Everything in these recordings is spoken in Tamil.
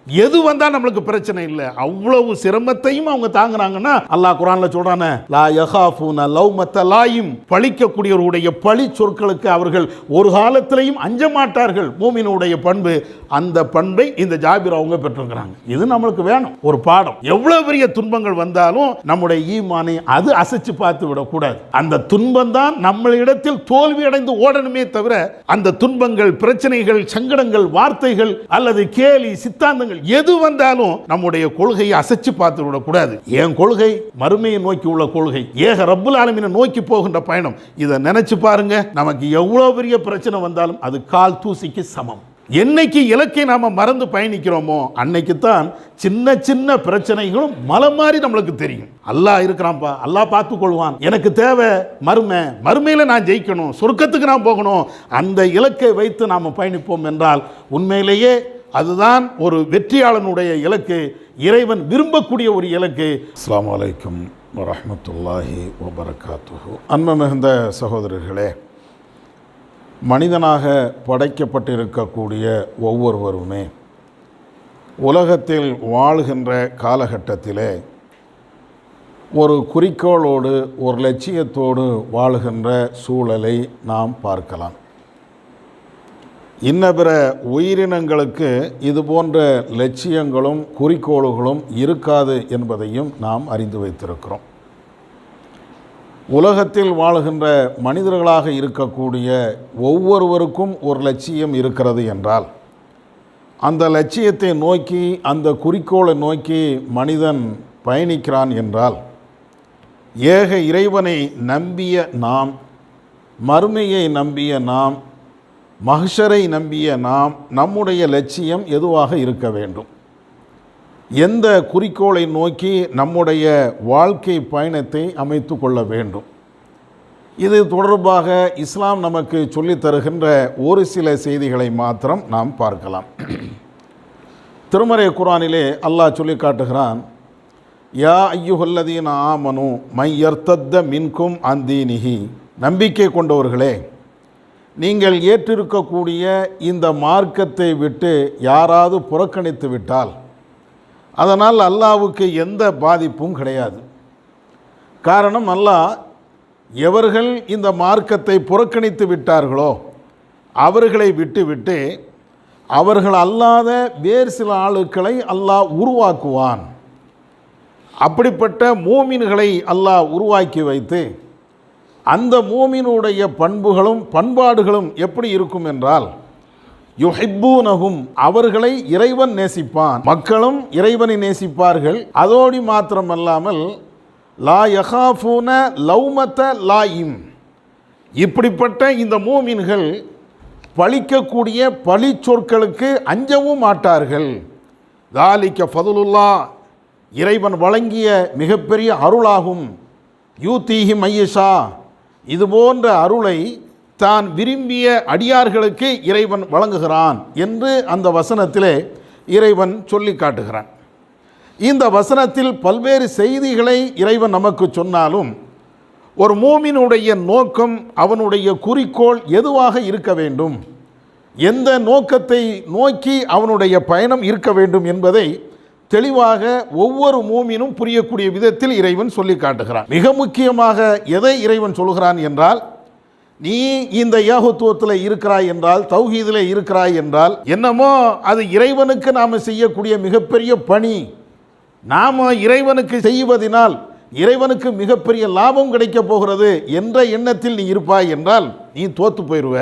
எது வந்தா நம்மளுக்கு பிரச்சனை இல்லை. அவ்வளவு சிரமத்தையும் அவங்க தாங்குறாங்கன்னா அல்லாஹ் குர்ஆன்ல சொல்றானே, லா யகாஃபூன லௌமத்த லாயிம், பழிக்கக்கூடியவருடைய பழி சொற்களுக்கு அவர்கள் ஒரு காலத்திலையும் அஞ்ச மாட்டார்கள். மூமினுடைய பண்பு, அந்த பண்பை இந்த ஜாபிர் அவங்க பெற்றிருக்கிறாங்க. இது நம்மளுக்கு வேணும், ஒரு பாடம். எவ்வளவு பெரிய துன்பங்கள் வந்தாலும் நம்முடைய ஈமானை அது அசைச்சு பார்த்து விடக்கூடாது. அந்த துன்பம் தான் நம்மளிடத்தில் தோல்வி அடைந்து ஓடணுமே தவிர, அந்த துன்பங்கள், பிரச்சனைகள், சங்கடங்கள், வார்த்தைகள் அல்லது கேலி சித்தாந்தங்கள் எது வந்தாலும் நம்முடைய கொள்கையை அசைச்சு பார்த்து விடக்கூடாது. என் கொள்கை மறுமையை நோக்கி உள்ள கொள்கை, ஏக ரப்புல் ஆலமீனை நோக்கி போகின்ற பயணம். இதை நினைச்சு பாருங்க, நமக்கு எவ்வளவு பெரிய பிரச்சனை வந்தாலும் அது கால் தூசிக்கு சமம். என்னைக்கு இலக்கை நாம மறந்து பயணிக்கிறோமோ அன்னைக்கு தான் சின்ன சின்ன பிரச்சனைகளும் மலை மாதிரி நம்மளுக்கு தெரியும். அல்லாஹ் இருக்கிறான்ப்பா, அல்லாஹ் பார்த்து கொள்வான், எனக்கு தேவை மறுமையில நான் ஜெயிக்கணும், சொர்க்கத்துக்கு நான் போகணும், அந்த இலக்கை வைத்து நாம பயணிப்போம் என்றால் உண்மையிலேயே அதுதான் ஒரு வெற்றியாளனுடைய இலக்கு, இறைவன் விரும்பக்கூடிய ஒரு இலக்கு. அஸ்ஸலாமு அலைக்கும் வரஹ்மத்துல்லாஹி வபரகாத்துஹு. அன்பு மிகுந்த சகோதரர்களே, மனிதனாக படைக்கப்பட்டிருக்கக்கூடிய ஒவ்வொருவருமே உலகத்தில் வாழ்கின்ற காலகட்டத்திலே ஒரு குறிக்கோளோடு, ஒரு லட்சியத்தோடு வாழ்கின்ற சூழலை நாம் பார்க்கலாம். இன்ன பிற உயிரினங்களுக்கு இது போன்ற லட்சியங்களும் குறிக்கோள்களும் இருக்காது என்பதையும் நாம் அறிந்து வைத்திருக்கிறோம். உலகத்தில் வாழ்கின்ற மனிதர்களாக இருக்கக்கூடிய ஒவ்வொருவருக்கும் ஒரு லட்சியம் இருக்கிறது என்றால், அந்த லட்சியத்தை நோக்கி, அந்த குறிக்கோளை நோக்கி மனிதன் பயணிக்கிறான் என்றால், ஏக இறைவனை நம்பிய நாம், மறுமையை நம்பிய நாம், மஹ்ஷரை நம்பிய நாம், நம்முடைய லட்சியம் எதுவாக இருக்க வேண்டும்? எந்த குறிக்கோளை நோக்கி நம்முடைய வாழ்க்கை பயணத்தை அமைத்து கொள்ள வேண்டும்? இது தொடர்பாக இஸ்லாம் நமக்கு சொல்லித் தருகின்ற ஒரு சில செய்திகளை மாத்திரம் நாம் பார்க்கலாம். திருமறை குர்ஆனிலே அல்லாஹ் சொல்லி காட்டுகிறான், யா ஐயுஹல்லதீன ஆமனு மை யர்தத்த மின்கும் அன் தீனிஹி, நம்பிக்கை கொண்டவர்களே, நீங்கள் ஏற்றிருக்கக்கூடிய இந்த மார்க்கத்தை விட்டு யாராவது புறக்கணித்து விட்டால் அதனால் அல்லாஹ்வுக்கு எந்த பாதிப்பும் கிடையாது. காரணம், அல்லாஹ் எவர்கள் இந்த மார்க்கத்தை புறக்கணித்து விட்டார்களோ அவர்களை விட்டுவிட்டு அவர்கள் அல்லாத வேறு சில ஆளுக்களை அல்லாஹ் உருவாக்குவான். அப்படிப்பட்ட மூமின்களை அல்லாஹ் உருவாக்கி வைத்து, அந்த மூமினுடைய பண்புகளும் பண்பாடுகளும் எப்படி இருக்கும் என்றால், யுஹிப்பூனஹும், அவர்களை இறைவன் நேசிப்பான், மக்களும் இறைவனை நேசிப்பார்கள். அதோடு மாத்திரமல்லாமல் லா யகாஃபூன லௌமத்த லாயிம், இப்படிப்பட்ட இந்த மூமின்கள் பழிக்கக்கூடிய பழி சொற்களுக்கு அஞ்சவும் மாட்டார்கள். தாலிக்க ஃபதுலுல்லாஹ், இறைவன் வழங்கிய மிகப்பெரிய அருளாகும். யூதீஹி மையஷா, இது போன்ற அருளை தான் விரும்பிய அடியார்களுக்கு இறைவன் வழங்குகிறான் என்று அந்த வசனத்திலே இறைவன் சொல்லி காட்டுகிறான். இந்த வசனத்தில் பல்வேறு செய்திகளை இறைவன் நமக்கு சொன்னாலும், ஒரு மூமினுடைய நோக்கம், அவனுடைய குறிக்கோள் எதுவாக இருக்க வேண்டும், எந்த நோக்கத்தை நோக்கி அவனுடைய பயணம் இருக்க வேண்டும் என்பதை தெளிவாக ஒவ்வொரு மூமினும் புரியக்கூடிய விதத்தில் இறைவன் சொல்லி காட்டுகிறான். மிக முக்கியமாக எதை இறைவன் சொல்கிறான் என்றால், நீ இந்த ஏகத்துவத்தில் இருக்கிறாய் என்றால், தௌஹீதில் இருக்கிறாய் என்றால், என்னமோ அது இறைவனுக்கு நாம் செய்யக்கூடிய மிகப்பெரிய பணி, நாம் இறைவனுக்கு செய்வதனால் இறைவனுக்கு மிகப்பெரிய லாபம் கிடைக்கப் போகிறது என்ற எண்ணத்தில் நீ இருப்பாய் என்றால் நீ தோற்று போயிடுவ.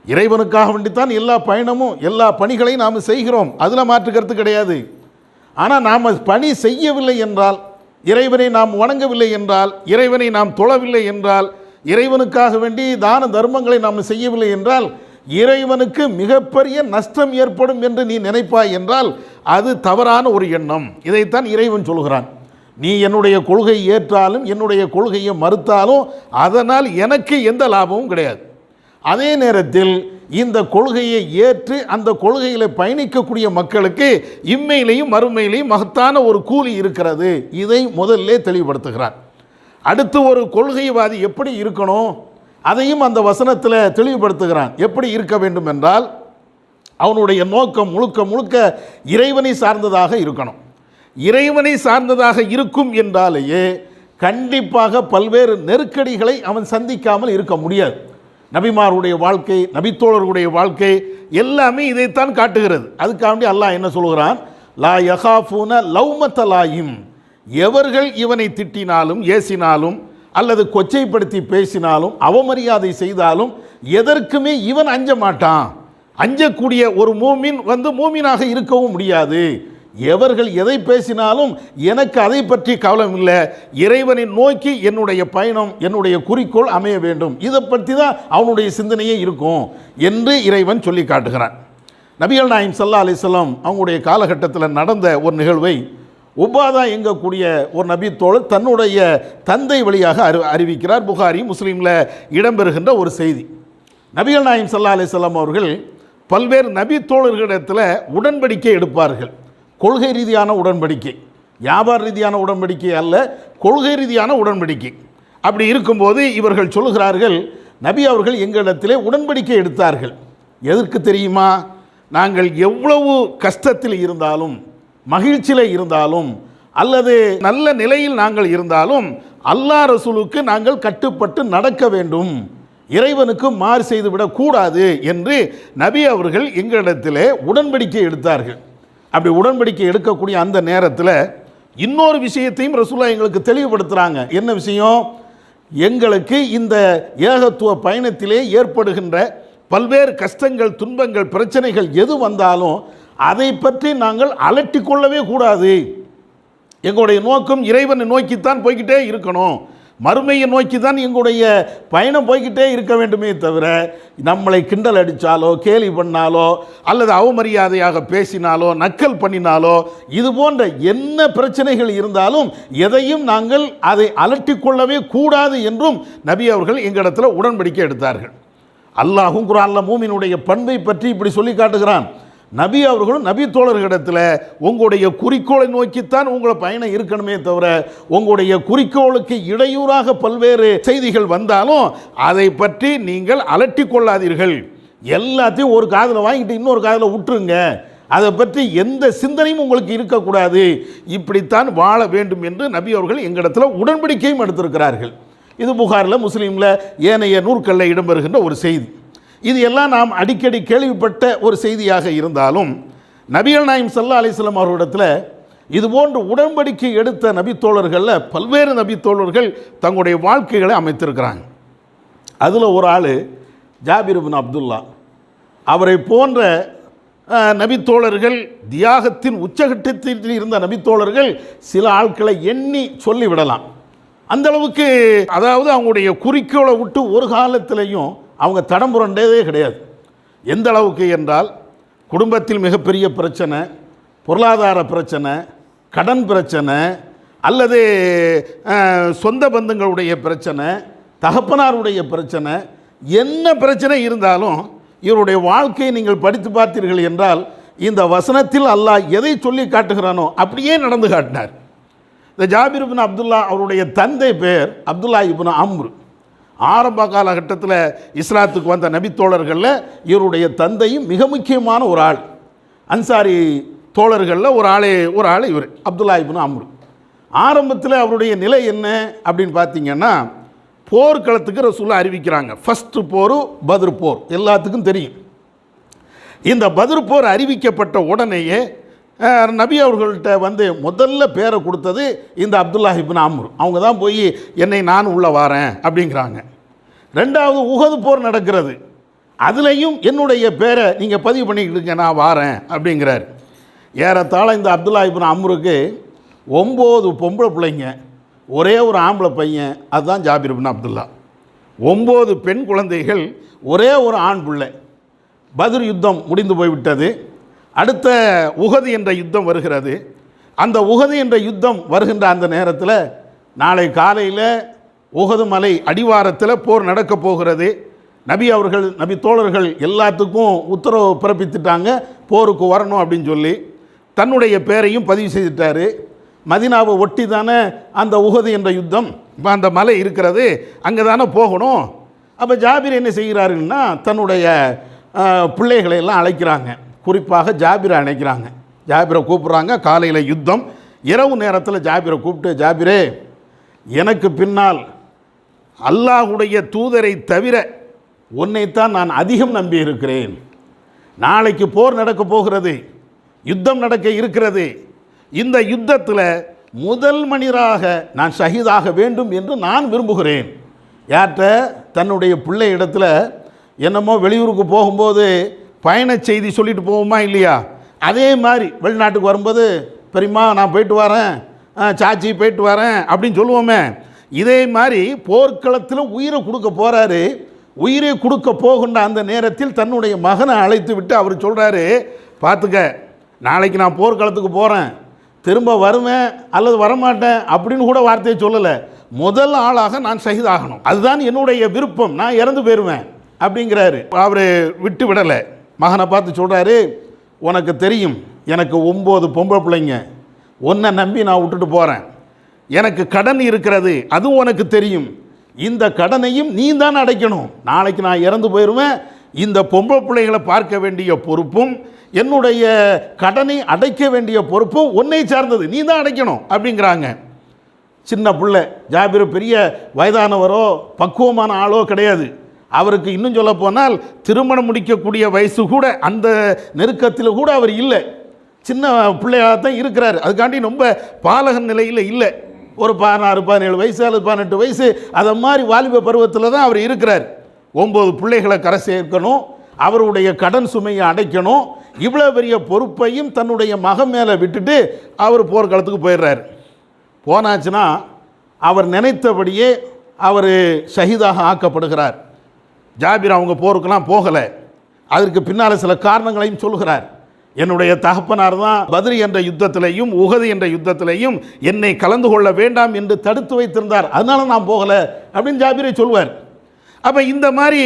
இறைவனுக்காக வேண்டித்தான் எல்லா பயணமும், எல்லா பணிகளையும் நாம் செய்கிறோம், அதில் மாற்று கருத்து கிடையாது. ஆனால் நாம் பணி செய்யவில்லை என்றால், இறைவனை நாம் வணங்கவில்லை என்றால், இறைவனை நாம் தொழவில்லை என்றால், இறைவனுக்காக வேண்டி தான தர்மங்களை நாம் செய்யவில்லை என்றால் இறைவனுக்கு மிகப்பெரிய நஷ்டம் ஏற்படும் என்று நீ நினைப்பாய் என்றால் அது தவறான ஒரு எண்ணம். இதைத்தான் இறைவன் சொல்கிறான். நீ என்னுடைய கொள்கை ஏற்றாலும் என்னுடைய கொள்கையை மறுத்தாலும் அதனால் எனக்கு எந்த லாபமும் கிடையாது. அதே நேரத்தில் இந்த கொள்கையை ஏற்று அந்த கொள்கையில் பயணிக்கக்கூடிய மக்களுக்கு இம்மையிலையும் மறுமையிலையும் மகத்தான ஒரு கூலி இருக்கிறது. இதை முதல்ல தெளிவுபடுத்துகிறார். அடுத்து ஒரு கொள்கைவாதி எப்படி இருக்கணும் அதையும் அந்த வசனத்தில் தெளிவுபடுத்துகிறான். எப்படி இருக்க வேண்டும் என்றால், அவனுடைய நோக்கம் முழுக்க முழுக்க இறைவனை சார்ந்ததாக இருக்கணும். இறைவனை சார்ந்ததாக இருக்கும் என்றாலேயே கண்டிப்பாக பல்வேறு நெருக்கடிகளை அவன் சந்திக்காமல் இருக்க முடியாது. நபிமாருடைய வாழ்க்கை, நபித்தோழர்களுடைய வாழ்க்கை எல்லாமே இதைத்தான் காட்டுகிறது. அதுக்காண்டி அல்லாஹ் என்ன சொல்கிறான்? லா யகாஃபூன லௌமத லாயிம், எவர்கள் இவனை திட்டினாலும் ஏசினாலும் அல்லது கொச்சைப்படுத்தி பேசினாலும் அவமரியாதை செய்தாலும் எதற்குமே இவன் அஞ்ச மாட்டான். அஞ்சக்கூடிய ஒரு மூமின் மூமினாக இருக்கவும் முடியாது. எவர்கள் எதை பேசினாலும் எனக்கு அதை பற்றி கவலை இல்லை, இறைவனை நோக்கி என்னுடைய பயணம், என்னுடைய குறிக்கோள் அமைய வேண்டும், இதை பற்றி தான் அவனுடைய சிந்தனையே இருக்கும் என்று இறைவன் சொல்லி காட்டுகிறான். நபிகள் நாயகம் ஸல்லல்லாஹு அலைஹி வஸல்லம் அவங்களுடைய காலகட்டத்தில் நடந்த ஒரு நிகழ்வை உபாதா எங்கக்கூடிய ஒரு நபி தோழர் தன்னுடைய தந்தை வழியாக அறிவிக்கிறார். புகாரி முஸ்லீமில் இடம்பெறுகின்ற ஒரு செய்தி. நபிகள் நாயகம் ஸல்லல்லாஹு அலைஹி வஸல்லம் அவர்கள் பல்வேறு நபி தோழர்களிடத்தில் உடன்படிக்கை எடுப்பார்கள். கொள்கை ரீதியான உடன்படிக்கை, வியாபார ரீதியான உடன்படிக்கை அல்ல, கொள்கை ரீதியான உடன்படிக்கை. அப்படி இருக்கும்போது இவர்கள் சொல்கிறார்கள், நபி அவர்கள் எங்களிடத்திலே உடன்படிக்கை எடுத்தார்கள். எதற்கு தெரியுமா? நாங்கள் எவ்வளவு கஷ்டத்தில் இருந்தாலும், மகிழ்ச்சியில் இருந்தாலும், அல்லது நல்ல நிலையில் நாங்கள் இருந்தாலும் அல்லாஹ் ரசூலுக்கு நாங்கள் கட்டுப்பட்டு நடக்க வேண்டும், இறைவனுக்கு மாறு செய்துவிடக்கூடாது என்று நபி அவர்கள் எங்களிடத்திலே உடன்படிக்கை எடுத்தார்கள். அப்படி உடன்படிக்கை எடுக்கக்கூடிய அந்த நேரத்தில் இன்னொரு விஷயத்தையும் ரசூலுல்லாஹ் எங்களுக்கு தெளிவுபடுத்துகிறாங்க. என்ன விஷயம்? எங்களுக்கு இந்த ஏகத்துவ பயணத்திலே ஏற்படுகின்ற பல்வேறு கஷ்டங்கள், துன்பங்கள், பிரச்சனைகள் எது வந்தாலும் அதை பற்றி நாங்கள் அலட்டி கொள்ளவே கூடாது. எங்களுடைய நோக்கம் இறைவனை நோக்கித்தான் போய்கிட்டே இருக்கணும், மறுமையை நோக்கி தான் எங்களுடைய பயணம் போய்கிட்டே இருக்க வேண்டுமே தவிர நம்மளை கிண்டல் அடித்தாலோ, கேலி பண்ணாலோ, அல்லது அவமரியாதையாக பேசினாலோ, நக்கல் பண்ணினாலோ, இது போன்ற என்ன பிரச்சனைகள் இருந்தாலும் எதையும் நாங்கள் அதை அலட்டி கொள்ளவே கூடாது என்றும் நபி அவர்கள் எங்களிடத்தில் உடன்படிக்கை எடுத்தார்கள். அல்லாஹும் குர்ஆனில் மூமினுடைய பண்பை பற்றி இப்படி சொல்லி காட்டுகிறான். நபி அவர்களும் நபி தோழர்களிடத்தில் உங்களுடைய குறிக்கோளை நோக்கித்தான் உங்களை பயணம் இருக்கணுமே தவிர உங்களுடைய குறிக்கோளுக்கு இடையூறாக பல்வேறு செய்திகள் வந்தாலும் அதை பற்றி நீங்கள் அலட்டி கொள்ளாதீர்கள். எல்லாத்தையும் ஒரு காதில் வாங்கிட்டு இன்னொரு காதில் விட்டுருங்க, அதை பற்றி எந்த சிந்தனையும் உங்களுக்கு இருக்கக்கூடாது, இப்படித்தான் வாழ வேண்டும் என்று நபி அவர்கள் எங்களிடத்தில் உடன்படிக்கையும் எடுத்திருக்கிறார்கள். இது புகாரில், முஸ்லீமில், ஏனைய நூற்களில் இடம்பெறுகின்ற ஒரு செய்தி. இது எல்லாம் நாம் அடிக்கடி கேள்விப்பட்ட ஒரு செய்தியாக இருந்தாலும் நபிகள் நாயகம் ஸல்லல்லாஹு அலைஹி வஸல்லம் அவர்களிடத்தில் இதுபோன்று உடன்படிக்கை எடுத்த நபித்தோழர்களில் பல்வேறு நபித்தோழர்கள் தங்களுடைய வாழ்க்கைகளை அமைத்திருக்கிறாங்க. அதில் ஒரு ஆள் ஜாபிர் இப்னு அப்துல்லா. அவரை போன்ற நபித்தோழர்கள், தியாகத்தின் உச்சகட்டத்தில் இருந்த நபித்தோழர்கள் சில ஆட்களை எண்ணி சொல்லிவிடலாம். அந்த அளவுக்கு, அதாவது அவங்களுடைய குறிக்கோளை விட்டு ஒரு காலத்திலையும் அவங்க தடம் புரண்டதே கிடையாது. எந்த அளவுக்கு என்றால், குடும்பத்தில் மிகப்பெரிய பிரச்சனை, பொருளாதார பிரச்சனை, கடன் பிரச்சனை, அல்லது சொந்த பந்தங்களுடைய பிரச்சனை, தகப்பனாருடைய பிரச்சனை, என்ன பிரச்சனை இருந்தாலும் இவருடைய வாழ்க்கையை நீங்கள் படித்து பார்த்தீர்கள் என்றால் இந்த வசனத்தில் அல்லாஹ் எதை சொல்லி காட்டுகிறானோ அப்படியே நடந்து காட்டினார். இந்த ஜாபிர் இப்னு அப்துல்லா அவருடைய தந்தை பேர் அப்துல்லா இப்னு அம்ர். ஆரம்ப காலகட்டத்தில் இஸ்லாத்துக்கு வந்த நபித்தோழர்களில் இவருடைய தந்தையும் மிக முக்கியமான ஒரு ஆள். அன்சாரி தோழர்களில் ஒரு ஆள் இவர் அப்துல்லா இப்னு அம்ர். ஆரம்பத்தில் அவருடைய நிலை என்ன அப்படின்னு பார்த்தீங்கன்னா, போர்க்களத்துக்கு ரசூலுல்லாஹ் அறிவிக்கிறாங்க. ஃபஸ்ட்டு போர் பத்ர் போர் எல்லாத்துக்கும் தெரியும். இந்த பத்ர் போர் அறிவிக்கப்பட்ட உடனேயே நபி அவர்கள்ட்ட முதல்ல பேரை கொடுத்தது இந்த அப்துல்லா இப்னு அம்ர். அவங்க தான் போய் என்னை நான் உள்ளே வாரேன் அப்படிங்கிறாங்க. ரெண்டாவது உஹது போர் நடக்கிறது, அதுலேயும் என்னுடைய பேரை நீங்கள் பதிவு பண்ணிக்கிட்டுங்க, நான் வாரேன் அப்படிங்கிறார். ஏறத்தாழ இந்த அப்துல்லா இப்னு அம்ருக்கு 9 பொம்பளை பிள்ளைங்க, ஒரே ஒரு ஆம்பளை பையன், அதுதான் ஜாபிர் இப்னு அப்துல்லா. 9 பெண் குழந்தைகள், ஒரே ஒரு ஆண் பிள்ளை. பத்ர் யுத்தம் முடிந்து போய்விட்டது. அடுத்த உஹது என்ற யுத்தம் வருகிறது. அந்த உஹது என்ற யுத்தம் வருகின்ற அந்த நேரத்தில் நாளை காலையில் உஹது மலை அடிவாரத்தில் போர் நடக்கப் போகிறது. நபி அவர்கள், நபி தோழர்கள் எல்லாத்துக்கும் உத்தரவு பிறப்பித்துட்டாங்க, போருக்கு வரணும் அப்படின்னு சொல்லி. தன்னுடைய பேரையும் பதிவு செய்துட்டார். மதீனாவை ஒட்டி தானே அந்த உஹது என்ற யுத்தம், இப்போ அந்த மலை இருக்கிறது, அங்கே தானே போகணும். அப்போ ஜாபிர் என்ன செய்கிறாருன்னா தன்னுடைய பிள்ளைகளை எல்லாம் அழைக்கிறாங்க. குறிப்பாக ஜாபிரை அணைக்கிறாங்க. ஜாபிரை கூப்பிட்றாங்க. காலையில் யுத்தம், இரவு நேரத்தில் ஜாபிரை கூப்பிட்டு, ஜாபிரே, எனக்கு பின்னால் அல்லாஹுடைய தூதரை தவிர உன்னைத்தான் நான் அதிகம் நம்பி இருக்கிறேன். நாளைக்கு போர் நடக்க போகிறது, யுத்தம் நடக்க இருக்கிறது. இந்த யுத்தத்தில் முதல் மனிதராக நான் ஷஹீதாக வேண்டும் என்று நான் விரும்புகிறேன். யார்கிட்ட? தன்னுடைய பிள்ளை இடத்துல என்னமோ வெளியூருக்கு போகும்போது பயண செய்தி சொல்லிட்டு போவோமா இல்லையா? அதே மாதிரி வெளிநாட்டுக்கு வரும்போது, பெரியம்மா நான் போயிட்டு வரேன், சாச்சி போயிட்டு வரேன் அப்படின்னு சொல்லுவோமே. இதே மாதிரி போர்க்களத்தில் உயிரை கொடுக்க போகிறாரு. உயிரை கொடுக்க போகின்ற அந்த நேரத்தில் தன்னுடைய மகனை அழைத்து விட்டு அவர் சொல்கிறாரு, பார்த்துக்க, நாளைக்கு நான் போர்க்களத்துக்கு போகிறேன், திரும்ப வருவேன் அல்லது வரமாட்டேன் அப்படின்னு கூட வார்த்தையை சொல்லலை. முதல் ஆளாக நான் ஷஹீதாகணும், அதுதான் என்னுடைய விருப்பம், நான் இறந்து போயிடுவேன் அப்படிங்கிறாரு. அவர் விட்டு விடலை. மகனை பார்த்து சொல்கிறாரு, உனக்கு தெரியும் எனக்கு 9 பொம்பளை பிள்ளைங்க, உன்னை நம்பி நான் விட்டுட்டு போகிறேன். எனக்கு கடன் இருக்கிறது, அதுவும் உனக்கு தெரியும். இந்த கடனையும் நீ தான் அடைக்கணும். நாளைக்கு நான் இறந்து போயிடுவேன். இந்த பொம்பளை பிள்ளைகளை பார்க்க வேண்டிய பொறுப்பும் என்னுடைய கடனை அடைக்க வேண்டிய பொறுப்பும் உன்னை சார்ந்தது, நீ தான் அடைக்கணும் அப்படிங்கிறாங்க. சின்ன பிள்ளை ஜாபிர் பெரிய வயதானவரோ பக்குவமான ஆளோ கிடையாது. அவருக்கு இன்னும் சொல்ல போனால் திருமணம் முடிக்கக்கூடிய வயசு கூட அந்த நெருக்கத்தில் கூட அவர் இல்லை. சின்ன பிள்ளையாக தான் இருக்கிறார். அதுக்காண்டி ரொம்ப பாலகன் நிலையில் இல்லை. ஒரு 16, 17 வயசு அல்லது 18 வயசு அதை மாதிரி வாலிப பருவத்தில் தான் அவர் இருக்கிறார். 9 பிள்ளைகளை கரை சேர்க்கணும், அவருடைய கடன் சுமையை அடைக்கணும். இவ்வளோ பெரிய பொறுப்பையும் தன்னுடைய மகன் மேலே விட்டுட்டு அவர் போர்க்களத்துக்கு போயிடுறார். போனாச்சுன்னா அவர் நினைத்தபடியே அவர் ஷஹீதாக ஆக்கப்படுகிறார். ஜாபிர் அவங்க போருக்கெல்லாம் போகலை. அதற்கு பின்னால் சில காரணங்களையும் சொல்கிறார். என்னுடைய தகப்பனார் தான் பத்ரி என்ற யுத்தத்திலையும் உஹது என்ற யுத்தத்திலையும் என்னை கலந்து கொள்ள வேண்டாம் என்று தடுத்து வைத்திருந்தார், அதனால நான் போகலை அப்படின்னு ஜாபிரை சொல்வார். அப்போ இந்த மாதிரி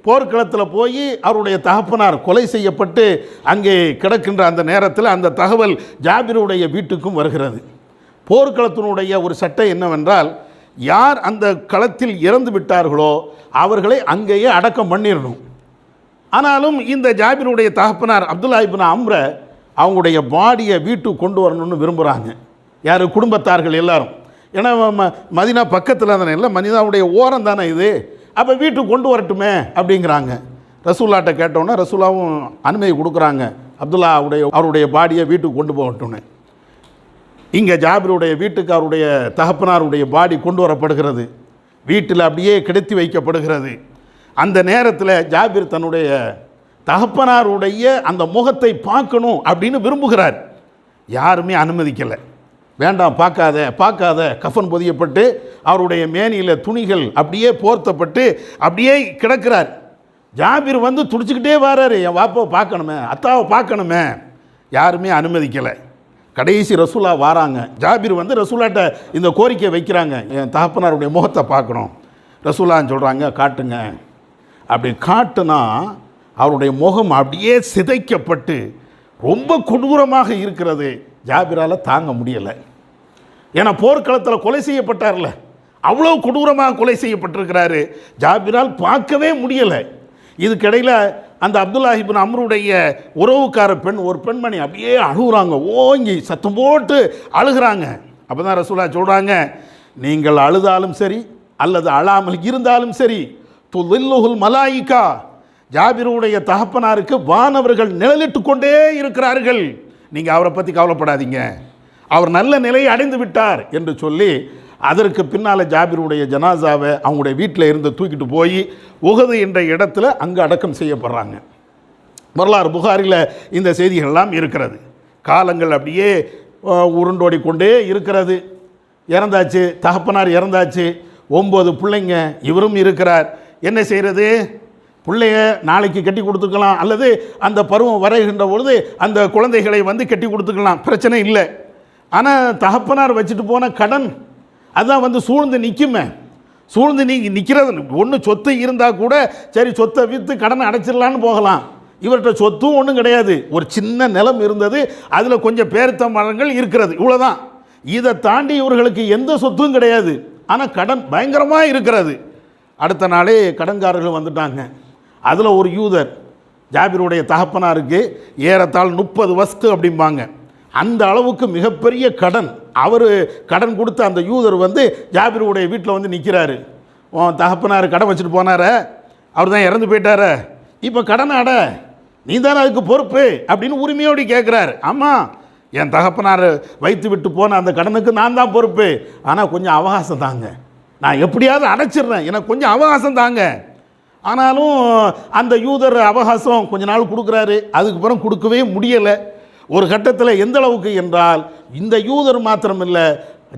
போர்க்களத்தில் போய் அவருடைய தகப்பனார் கொலை செய்யப்பட்டு அங்கே கிடக்கின்ற அந்த நேரத்தில் அந்த தகவல் ஜாபிருடைய வீட்டுக்கும் வருகிறது. போர்க்களத்தினுடைய ஒரு சட்டம் என்னவென்றால், யார் அந்த களத்தில் இறந்து விட்டார்களோ அவர்களை அங்கேயே அடக்கம் பண்ணிடணும். ஆனாலும் இந்த ஜாபிருடைய தகப்பனார் அப்துல்லா இப்னு அம்ர அவங்களுடைய பாடியை வீட்டுக்கு கொண்டு வரணும்னு விரும்புகிறாங்க. யார்? குடும்பத்தார்கள் எல்லாரும். ஏன்னா மதினா பக்கத்தில் தானே, இல்லை மதினாவுடைய ஓரம் தானே இது, அப்போ வீட்டுக்கு கொண்டு வரட்டுமே அப்படிங்கிறாங்க. ரசூல்லாட்ட கேட்டோன்னே ரசூலாவும் அனுமதி கொடுக்குறாங்க, அவருடைய பாடியை வீட்டுக்கு கொண்டு போகட்டும்னு. இங்கே ஜாபிருடைய வீட்டுக்கு அவருடைய தகப்பனாருடைய பாடி கொண்டு வரப்படுகிறது. வீட்டில் அப்படியே கிடத்தி வைக்கப்படுகிறது. அந்த நேரத்தில் ஜாபிர் தன்னுடைய தகப்பனாருடைய அந்த முகத்தை பார்க்கணும் அப்படின்னு விரும்புகிறார். யாருமே அனுமதிக்கலை. வேண்டாம், பார்க்காத. கஃபன் பொதியப்பட்டு அவருடைய மேனியில் துணிகள் அப்படியே போர்த்தப்பட்டு அப்படியே கிடக்கிறார். ஜாபிர் வந்து துடிச்சுக்கிட்டே வராரு, என் வாப்பாவை பார்க்கணுமே, அத்தாவை பார்க்கணுமே. யாருமே அனுமதிக்கலை. கடைசி ரசூலா வாராங்க. ஜாபிர் வந்து ரசூலாட்ட இந்த கோரிக்கை வைக்கிறாங்க, என் தகப்பனாருடைய முகத்தை பார்க்கணும். ரசூலான்னு சொல்கிறாங்க, காட்டுங்க. அப்படி காட்டுனா அவருடைய முகம் அப்படியே சிதைக்கப்பட்டு ரொம்ப கொடூரமாக இருக்கிறது. ஜாபிரால் தாங்க முடியலை. ஏன்னா போர்க்களத்தில் கொலை செய்யப்பட்டார்ல, அவ்வளோ கொடூரமாக கொலை செய்யப்பட்டிருக்கிறாரு. ஜாபிரால் பார்க்கவே முடியலை. இதுக்கிடையில் அந்த அப்துல்லா இப்னு அம்ருடைய உறவுக்கார பெண், ஒரு பெண்மணி அப்படியே அழுகுறாங்க, ஓங்கி சத்தம் போட்டு அழுகிறாங்க. அப்போ தான் ரசூலா சொல்கிறாங்க, நீங்கள் அழுதாலும் சரி அல்லது அழாமல் இருந்தாலும் சரி, துல்லுல் மலாயிகா, ஜாபிருடைய தகப்பனாருக்கு வானவர்கள் நிழலிட்டு கொண்டே இருக்கிறார்கள், நீங்கள் அவரை பற்றி கவலைப்படாதீங்க, அவர் நல்ல நிலையை அடைந்து விட்டார் என்று சொல்லி அதற்கு பின்னால் ஜாபிருடைய ஜனாசாவை அவங்களுடைய வீட்டில் இருந்து தூக்கிட்டு போய் உஹது என்ற இடத்துல அங்கே அடக்கம் செய்யப்படுறாங்க. வரலாறு புகாரில் இந்த செய்திகள்லாம் இருக்கிறது. காலங்கள் அப்படியே உருண்டோடி கொண்டே இருக்கிறது. இறந்தாச்சு, தகப்பனார் இறந்தாச்சு, 9 பிள்ளைங்க, இவரும் இருக்கிறார். என்ன செய்கிறது? பிள்ளைய நாளைக்கு கட்டி கொடுத்துக்கலாம், அல்லது அந்த பருவம் வரைகின்ற பொழுது அந்த குழந்தைகளை வந்து கட்டி கொடுத்துக்கலாம், பிரச்சனை இல்லை. ஆனால் தகப்பனார் வச்சுட்டு போன கடன் அதுதான் வந்து சூழ்ந்து நிற்குமே. சூழ்ந்து நிற்கிறது. ஒன்று சொத்து இருந்தால் கூட சரி, சொத்தை விற்று கடனை அடைச்சிடலான்னு போகலாம். இவர்கிட்ட சொத்தும் ஒன்றும் கிடையாது. ஒரு சின்ன நிலம் இருந்தது, அதில் கொஞ்சம் பேரித்த மரங்கள் இருக்கிறது, இவ்வளோதான். இதை தாண்டி இவர்களுக்கு எந்த சொத்தும் கிடையாது. ஆனால் கடன் பயங்கரமாக இருக்கிறது. அடுத்த நாளே கடன்காரர்கள் வந்துட்டாங்க. அதில் ஒரு யூதர் ஜாபிருடைய தகப்பனாருக்கு ஏறத்தாழ் 30 வஸ்து அப்படிம்பாங்க. அந்த அளவுக்கு மிகப்பெரிய கடன். அவர் கடன் கொடுத்த அந்த யூதர் வந்து ஜாபிருடைய வீட்டில் வந்து நிற்கிறாரு. தகப்பனார் கடன் வச்சுட்டு போனார, அவர் தான் இறந்து போயிட்டார, இப்போ கடன் அட நீ தானே அதுக்கு பொறுப்பு அப்படின்னு உரிமையோடு கேட்குறாரு. ஆமாம், என் தகப்பனார் வைத்து விட்டு போன அந்த கடனுக்கு நான் தான் பொறுப்பு, ஆனால் கொஞ்சம் அவகாசம் தாங்க, நான் எப்படியாவது அடைச்சிடுறேன், எனக்கு கொஞ்சம் அவகாசம் தாங்க. ஆனாலும் அந்த யூதர் அவகாசம் கொஞ்ச நாள் கொடுக்குறாரு, அதுக்கப்புறம் கொடுக்கவே முடியலை. ஒரு கட்டத்தில் எந்த அளவுக்கு என்றால், இந்த யூதர் மாத்திரமில்லை,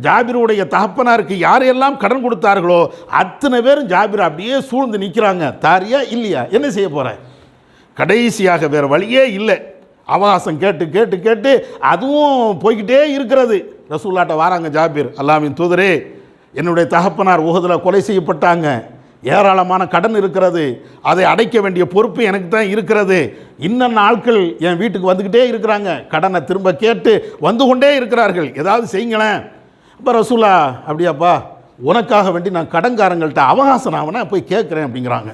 ஜாபிருடைய தகப்பனாருக்கு யாரையெல்லாம் கடன் கொடுத்தார்களோ அத்தனை பேரும் ஜாபிர் அப்படியே சூழ்ந்து நிற்கிறாங்க. தாரியா இல்லையா, என்ன செய்ய போகிறேன்? கடைசியாக வேறு வழியே இல்லை, அவகாசம் கேட்டு கேட்டு கேட்டு அதுவும் போய்கிட்டே இருக்கிறது. ரசூலுல்லாஹ்ட்ட வராங்க ஜாபிர், அல்லாஹ்வின் தூதரே, என்னுடைய தகப்பனார் உஹதில் கொலை செய்யப்பட்டாங்க, ஏராளமான கடன் இருக்கிறது, அதை அடைக்க வேண்டிய பொறுப்பு எனக்கு தான் இருக்கிறது, இன்னும் ஆட்கள் என் வீட்டுக்கு வந்துக்கிட்டே இருக்கிறாங்க, கடனை திரும்ப கேட்டு வந்து கொண்டே இருக்கிறார்கள், ஏதாவது செய்யுங்களேன். அப்போ ரசூலா, அப்படியாப்பா, உனக்காக வேண்டி நான் கடன்காரங்கள்ட்ட அவகாசம் ஆவனா போய் கேட்குறேன் அப்படிங்கிறாங்க.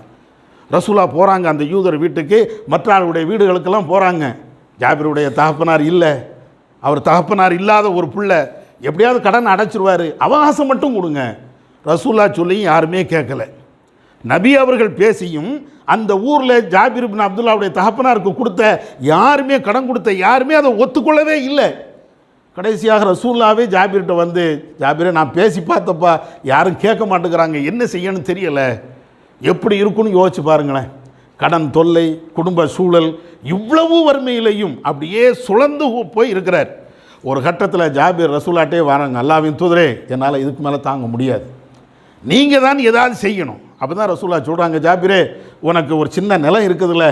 ரசூலா போகிறாங்க அந்த யூதர் வீட்டுக்கு, மற்ற ஆளுடைய வீடுகளுக்கெல்லாம் போகிறாங்க. ஜாபிருடைய தகப்பனார் இல்லை, அவர் தகப்பனார் இல்லாத ஒரு பிள்ளை, எப்படியாவது கடன் அடைச்சிருவார், அவகாசம் மட்டும் கொடுங்க. ரசூலா சொல்லியும் யாருமே கேட்கல. நபி அவர்கள் பேசியும் அந்த ஊரில் ஜாபிர் இப்னு அப்துல்லாவுடைய தகப்பனாருக்கு கொடுத்த யாருமே, கடன் கொடுத்த யாருமே அதை ஒத்துக்கொள்ளவே இல்லை. கடைசியாக ரசூலுல்லாவே ஜாபிர்கிட்ட வந்து, ஜாபிரே நான் பேசி பார்த்தப்பா யாரும் கேட்க மாட்டேங்கிறாங்க, என்ன செய்யணும்னு தெரியலை, எப்படி இருக்குன்னு யோசிச்சு பாருங்களேன். கடன் தொல்லை, குடும்ப சூழல், இவ்வளவு வறுமையிலையும் அப்படியே சுழந்து போய் இருக்கிறார். ஒரு கட்டத்தில் ஜாபிர் ரசூலாட்டே வராங்க, அல்லாஹ்வின் தூதரே, என்னால் இதுக்கு மேலே தாங்க முடியாது, நீங்கள் தான் ஏதாவது செய்யணும். அப்போ தான் ரசூலா சொல்கிறாங்க, ஜாபிரே, உனக்கு ஒரு சின்ன நிலம் இருக்குதுல்ல,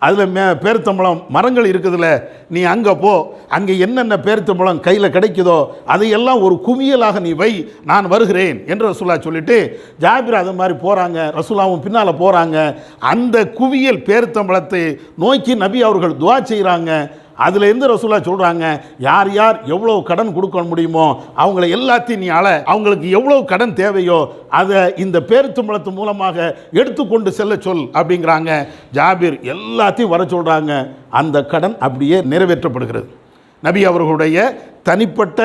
அதில் பேரித்தம்பழம் மரங்கள் இருக்குதுல்ல, நீ அங்கே போ, அங்கே என்னென்ன பேரித்தம்பழம் கையில் கிடைக்குதோ அதையெல்லாம் ஒரு குவியலாக நீ வை, நான் வருகிறேன் என்று ரசூலா சொல்லிவிட்டு ஜாபிர் அது மாதிரி போகிறாங்க. ரசூலாவும் பின்னால் போகிறாங்க. அந்த குவியல் பேரித்தம்பழத்தை நோக்கி நபி அவர்கள் துஆ செய்கிறாங்க. அதில் இருந்து ரசூலா சொல்கிறாங்க, யார் யார் எவ்வளோ கடன் கொடுக்க முடியுமோ அவங்கள எல்லாத்தையும் நீ அவங்களுக்கு எவ்வளோ கடன் தேவையோ அதை இந்த பேரித்தம்பழத்து மூலமாக எடுத்துக்கொண்டு செல்ல சொல் அப்படிங்கிறாங்க. ஜாபிர் எல்லாத்தையும் வர சொல்கிறாங்க. அந்த கடன் அப்படியே நிறைவேற்றப்படுகிறது. நபி அவர்களுடைய தனிப்பட்ட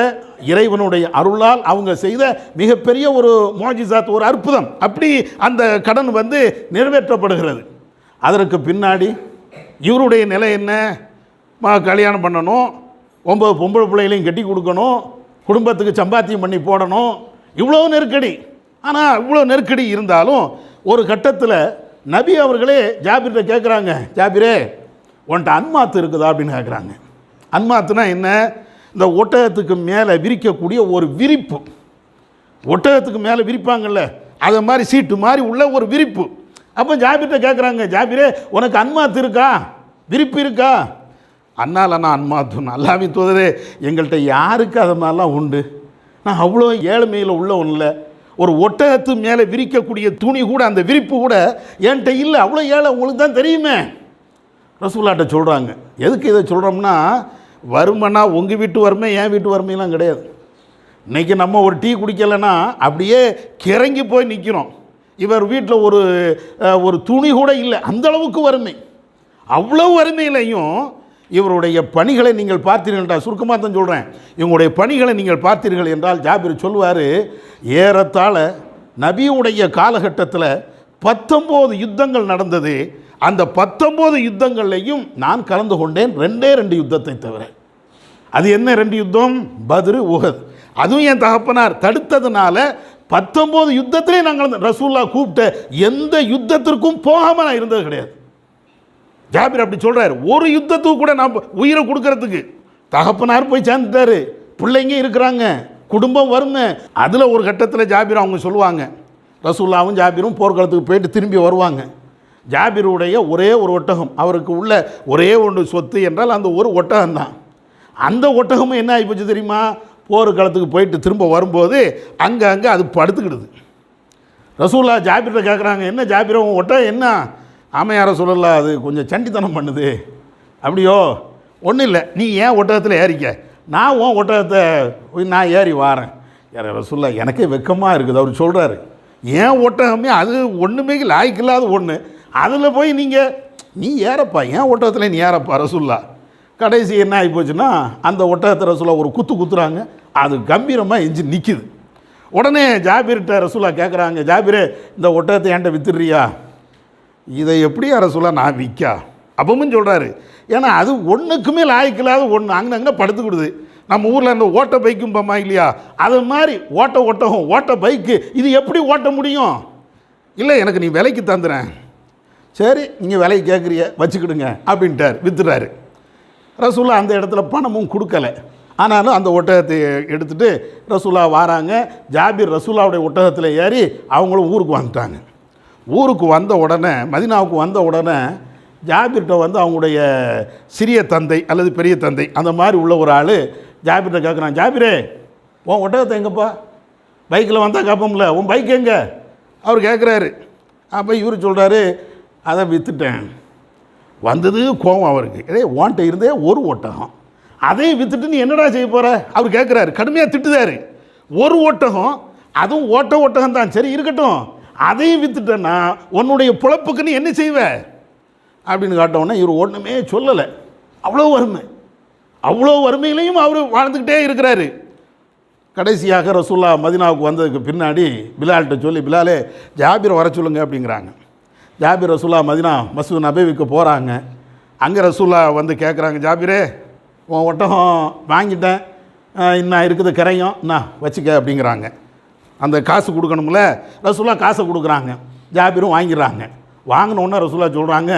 இறைவனுடைய அருளால் அவங்க செய்த மிகப்பெரிய ஒரு மோஜிசாத், ஒரு அற்புதம், அப்படி அந்த கடன் வந்து நிறைவேற்றப்படுகிறது. அதற்கு பின்னாடி இவருடைய நிலை என்ன? கல்யாணம் பண்ணணும், 9 பொம்பளை பிள்ளைகளையும் கட்டி கொடுக்கணும், குடும்பத்துக்கு சம்பாத்தியம் பண்ணி போடணும், இவ்வளோ நெருக்கடி. ஆனால் இவ்வளோ நெருக்கடி இருந்தாலும் ஒரு கட்டத்தில் நபி அவர்களே ஜாபிர்கிட்ட கேட்குறாங்க, ஜாபிரே, உன்ட்ட அன்மாத்து இருக்குதா அப்படின்னு கேட்குறாங்க. அன்மாத்துனா என்ன? இந்த ஒட்டகத்துக்கு மேலே விரிக்கக்கூடிய ஒரு விரிப்பு, ஒட்டகத்துக்கு மேலே விரிப்பாங்கல்ல, அதை மாதிரி சீட்டு மாதிரி உள்ள ஒரு விரிப்பு. அப்போ ஜாபிர்கிட்ட கேட்குறாங்க, ஜாபிரே, உனக்கு அன்மாத்து இருக்கா, விரிப்பு இருக்கா? அண்ணாலண்ணா அன்மாத்துன்னு, அல்லாஹ்வின் தூதரே, எங்கள்கிட்ட யாருக்கு அது மாதிரிலாம் உண்டு, நான் அவ்வளோ ஏழ்மையில் உள்ளவன் இல்லை, ஒரு ஒட்டகத்து மேலே விரிக்கக்கூடிய துணி கூட, அந்த விரிப்பு கூட என்கிட்ட இல்லை, அவ்வளோ ஏழை, உங்களுக்கு தான் தெரியுமே. ரசூலுல்லாஹ்ட்ட சொல்கிறாங்க. எதுக்கு இதை சொல்கிறோம்னா, வறுமைனா உங்கள் வீட்டு வறுமை என் வீட்டு வறுமையெல்லாம் கிடையாது. இன்றைக்கி நம்ம ஒரு டீ குடிக்கலைன்னா அப்படியே கிறங்கி போய் நிற்கிறோம். இவர் வீட்டில் ஒரு துணி கூட இல்லை, அந்தளவுக்கு வறுமை. அவ்வளோ வறுமையிலையும் இவருடைய பணிகளை நீங்கள் பார்த்தீர்கள் என்றால், சுருக்கமாக தான் சொல்கிறேன், இவங்களுடைய பணிகளை நீங்கள் பார்த்தீர்கள் என்றால் ஜாபிர் சொல்வார், ஏறத்தாழ நபியுடைய காலகட்டத்தில் 19 யுத்தங்கள் நடந்தது. அந்த 19 யுத்தங்கள்லையும் நான் கலந்து கொண்டேன், 2 யுத்தத்தை தவிர. அது என்ன 2 யுத்தம்? பத்ரு, உஹத். அதுவும் என் தகப்பனார் தடுத்ததுனால 19 யுத்தத்திலே நாங்கள் ரசூலுல்லாஹ் கூப்பிட்ட எந்த யுத்தத்திற்கும் போகாமல் நான் இருந்தது கிடையாது. ஜாபிர் அப்படி சொல்கிறார். ஒரு யுத்தத்துக்கு கூட நான் உயிரை கொடுக்கறதுக்கு, தகப்பனார் போய் சேர்ந்துட்டாரு, பிள்ளைங்க இருக்கிறாங்க, குடும்பம் வருங்க. அதில் ஒரு கட்டத்தில் ஜாபிர் அவங்க சொல்லுவாங்க, ரசூலுல்லாவும் ஜாபிரும் போர்க்களத்துக்கு போயிட்டு திரும்பி வருவாங்க. ஜாபிருடைய ஒரே ஒரு ஒட்டகம், அவருக்கு உள்ள ஒரே ஒன்று சொத்து என்றால் அந்த ஒரு ஒட்டகம்தான். அந்த ஒட்டகமும் என்ன ஆகிப்போச்சு தெரியுமா? போர்க்களத்துக்கு போயிட்டு திரும்ப வரும்போது அங்கே அது படுத்துக்கிடுது. ரசூலுல்லாஹ் ஜாபிர்கிட்ட கேட்குறாங்க, என்ன ஜாபிர் உன் ஒட்டகம் என்ன? ஆமையார சொல்லலாம், அது கொஞ்சம் சண்டித்தனம் பண்ணுது. அப்படியோ? ஒன்றும் இல்லை, நீ ஏன் ஒட்டகத்தில் ஏறிக்க, நான் உன் ஒட்டகத்தை நான் ஏறி வாரேன். யார ரசூலுல்லாஹ், எனக்கே வெக்கமாக இருக்குது. அவர் சொல்கிறாரு, ஏன் ஒட்டகமே அது ஒன்றுமே லாய்க்கு இல்லாத ஒன்று, அதில் போய் நீங்கள் நீ ஏறப்பா, ஏன் ஒட்டகத்தில் நீ ஏறப்பா ரசூல்லா. கடைசி என்ன ஆகி போச்சுன்னா, அந்த ஒட்டகத்தை ரசூல்லா ஒரு குத்து குத்துறாங்க, அது கம்பீரமாக எஞ்சி நிற்கிது. உடனே ஜாபீர்கிட்ட ரசூல்லா கேட்குறாங்க, ஜாபீரே இந்த ஒட்டகத்தை என்கிட்ட வித்துடுறியா? இதை எப்படியா ரசூல்லா நான் விற்கா? அப்பவும் சொல்கிறாரு, ஏன்னா அது ஒன்றுக்குமே லாய்க்கில்லாத ஒன்று, அங்கே படுத்துக்கிடுது. நம்ம ஊரில் இந்த ஓட்ட பைக்கும் பம்மா இல்லையா, அது மாதிரி ஒட்டகம் ஓட்ட பைக்கு இது எப்படி ஓட்ட முடியும்? இல்லை எனக்கு நீ விலைக்கு தந்துறேன். சரி நீங்கள் விலைக்கு கேட்குறிய வச்சுக்கிடுங்க அப்படின்ட்டார், வித்துறாரு. ரசூல்லா அந்த இடத்துல பணமும் கொடுக்கலை. ஆனாலும் அந்த ஒட்டகத்தை எடுத்துகிட்டு ரசூல்லா வராங்க. ஜாபீர் ரசூல்லாவுடைய ஒட்டகத்தில் ஏறி அவங்களும் ஊருக்கு வந்துட்டாங்க. ஊருக்கு வந்த உடனே, மதீனாவுக்கு வந்த உடனே ஜாபீர்கிட்ட வந்து அவங்களுடைய சிறிய தந்தை அல்லது பெரிய தந்தை அந்த மாதிரி உள்ள ஒரு ஆள் ஜாபீர்கிட்ட கேட்குறான், ஜாபீரே உன் ஒட்டகத்தை எங்கப்பா? பைக்கில் வந்தால் கேட்போம்ல, உன் பைக் எங்கே? அவர் கேட்குறாரு. அப்போ இவர் சொல்கிறாரு, அதை விற்றுட்டேன். வந்தது கோவம் அவருக்கு. ஓன்ட்ட இருந்தே ஒரு ஒட்டகம், அதையும் விற்றுட்டு நீ என்னடா செய்ய போகிற? அவர் கேட்குறாரு, கடுமையாக திட்டுதாரு. ஒரு ஒட்டகம், அதுவும் ஒட்டகம் தான், சரி இருக்கட்டும், அதையும் விற்றுட்டேன்னா உன்னுடைய பிழப்புக்கு நீ என்ன செய்வ அப்படின்னு காட்டவுடனே இவர் ஒன்றுமே சொல்லலை. அவ்வளோ வறுமையிலையும் அவர் வாழ்ந்துக்கிட்டே இருக்கிறாரு. கடைசியாக ரசூல்லா மதீனாவுக்கு வந்ததுக்கு பின்னாடி பிலால்கிட்ட சொல்லி, பிலாலே ஜாபீரை வர சொல்லுங்க அப்படிங்கிறாங்க. ஜாபீர் ரசூல்லா மதீனா மஸ்ஜித் நபவிக்கு போகிறாங்க. அங்கே ரசூல்லா வந்து கேட்குறாங்க, ஜாபீரே உன் ஒட்டகம் வாங்கிட்டேன், இன்னும் இருக்குது கரையும், நான் வச்சுக்க அப்படிங்கிறாங்க. அந்த காசு கொடுக்கணும்ல, ரசூல்லா காசை கொடுக்குறாங்க. ஜாபீரும் வாங்கிடுறாங்க. வாங்கினோன்னே ரசூல்லா சொல்கிறாங்க,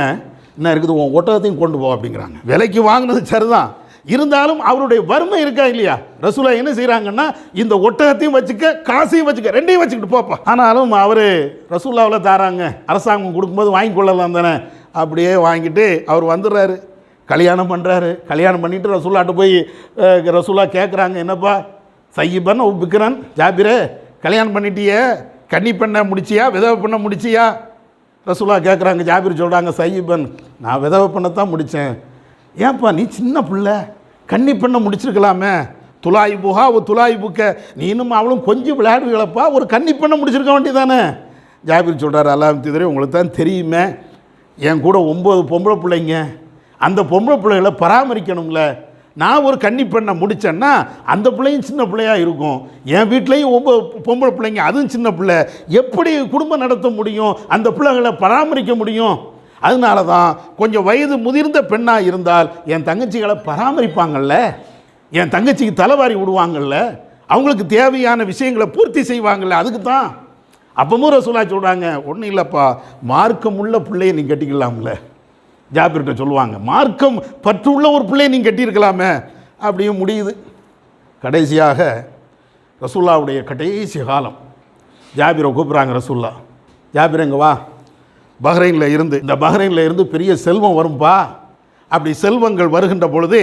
என்ன இருக்குது உன் ஒட்டகத்தையும் கொண்டு போ அப்படிங்கிறாங்க. விலைக்கு வாங்கினது சரிதான், இருந்தாலும் அவருடைய வறுமை இருக்கா இல்லையா, ரசூலா என்ன செய்கிறாங்கன்னா இந்த ஒட்டகத்தையும் வச்சுக்க காசையும் வச்சுக்க, ரெண்டையும் வச்சுக்கிட்டு போப்பா. ஆனாலும் அவர் ரசூல்லாவில் தாராங்க, அரசாங்கம் கொடுக்கும்போது வாங்கி கொள்ளலாம் தானே, அப்படியே வாங்கிட்டு அவர் வந்துடுறாரு. கல்யாணம் பண்ணுறாரு. கல்யாணம் பண்ணிவிட்டு ரசூல்லாட்ட போய் ரசூல்லா கேட்குறாங்க, என்னப்பா சையிபன் உபிக்கிறான், ஜாபீரே கல்யாணம் பண்ணிட்டியே, கன்னி பெண்ணை முடிச்சியா விதவை பெண்ணை முடிச்சியா? ரசூல்லா கேட்குறாங்க. ஜாபீர் சொல்கிறாங்க, சையிபன் நான் விதவை பெண்ணை முடித்தேன். ஏன்ப்பா நீ சின்ன பிள்ளை, கன்னி பெண்ணை முடிச்சிருக்கலாமே, துலாய் புகா ஒரு துலாய் புக்க, நீனும் அவளும் கொஞ்சம் விளையாடுகளப்பா, ஒரு கன்னி பெண்ணை முடிச்சிருக்க வேண்டியதானே? ஜாபீர் சொல்கிறார், அல்லாஹ் திதரே உங்களுக்கு தான் தெரியுமே, என் கூட 9 பொம்பளை பிள்ளைங்க, அந்த பொம்பளை பிள்ளைகளை பராமரிக்கணும்ல. நான் ஒரு கன்னி பெண்ணை முடித்தேன்னா அந்த பிள்ளையும் சின்ன பிள்ளையாக இருக்கும், என் வீட்லேயும் 9 பொம்பளை பிள்ளைங்க, அதுவும் சின்ன பிள்ளை, எப்படி குடும்பம் நடத்த முடியும், அந்த பிள்ளைகளை பராமரிக்க முடியும்? அதனால தான் கொஞ்சம் வயது முதிர்ந்த பெண்ணாக இருந்தால் என் தங்கச்சிகளை பராமரிப்பாங்கள்ல, என் தங்கச்சிக்கு தலைவாரி விடுவாங்கள்ல, அவங்களுக்கு தேவையான விஷயங்களை பூர்த்தி செய்வாங்கள்ல, அதுக்கு தான். அப்பவும் ரசூலா சொல்கிறாங்க, ஒன்றும் இல்லைப்பா, மார்க்கம் உள்ள பிள்ளையை நீ கட்டிக்கலாம்ல. ஜாபீர்கிட்ட சொல்லுவாங்க, மார்க்கம் பற்றுள்ள ஒரு பிள்ளையை நீ கட்டியிருக்கலாமே. அப்படியும் முடியுது. கடைசியாக ரசூல்லாவுடைய கடைசி காலம், ஜாபீரை கூப்பிட்றாங்க ரசூல்லா, ஜாபீர் எங்கே வா, பஹ்ரைனில் இருந்து இந்த பஹ்ரைனில் இருந்து பெரிய செல்வம் வரும்பா, அப்படி செல்வங்கள் வருகின்ற பொழுது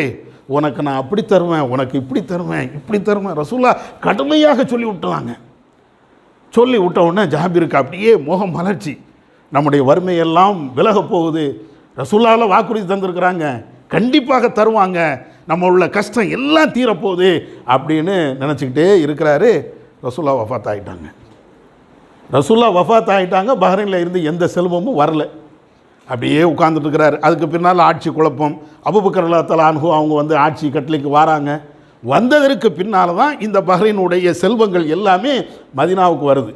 உனக்கு நான் அப்படி தருவேன், உனக்கு இப்படி தருவேன், இப்படி தருவேன். ரசூல்லா கடுமையாக சொல்லி விட்டுவாங்க. சொல்லி விட்ட உடனே ஜாபீருக்கு அப்படியே மோகம் மலர்ச்சி, நம்முடைய வறுமையெல்லாம் விலக போகுது, ரசூல்லாவில் வாக்குறுதி தந்திருக்கிறாங்க, கண்டிப்பாக தருவாங்க, நம்ம உள்ள கஷ்டம் எல்லாம் தீரப்போகுது அப்படின்னு நினச்சிக்கிட்டே இருக்கிறாரு. ரசூல்லா வஃபாத் ஆகிட்டாங்க. ரசூல்லா வஃபாத் ஆகிட்டாங்க. பஹ்ரைனில் இருந்து எந்த செல்வமும் வரல, அப்படியே உட்கார்ந்துட்டு இருக்கிறாரு. அதுக்கு பின்னால் ஆட்சி குழப்பம். அபூபக்கர் ரலியல்லாஹு அன்ஹு அவங்க வந்து ஆட்சி கட்டளைக்கு வராங்க. வந்ததற்கு பின்னால் தான் இந்த பஹ்ரைனுடைய செல்வங்கள் எல்லாமே மதீனாவுக்கு வருது.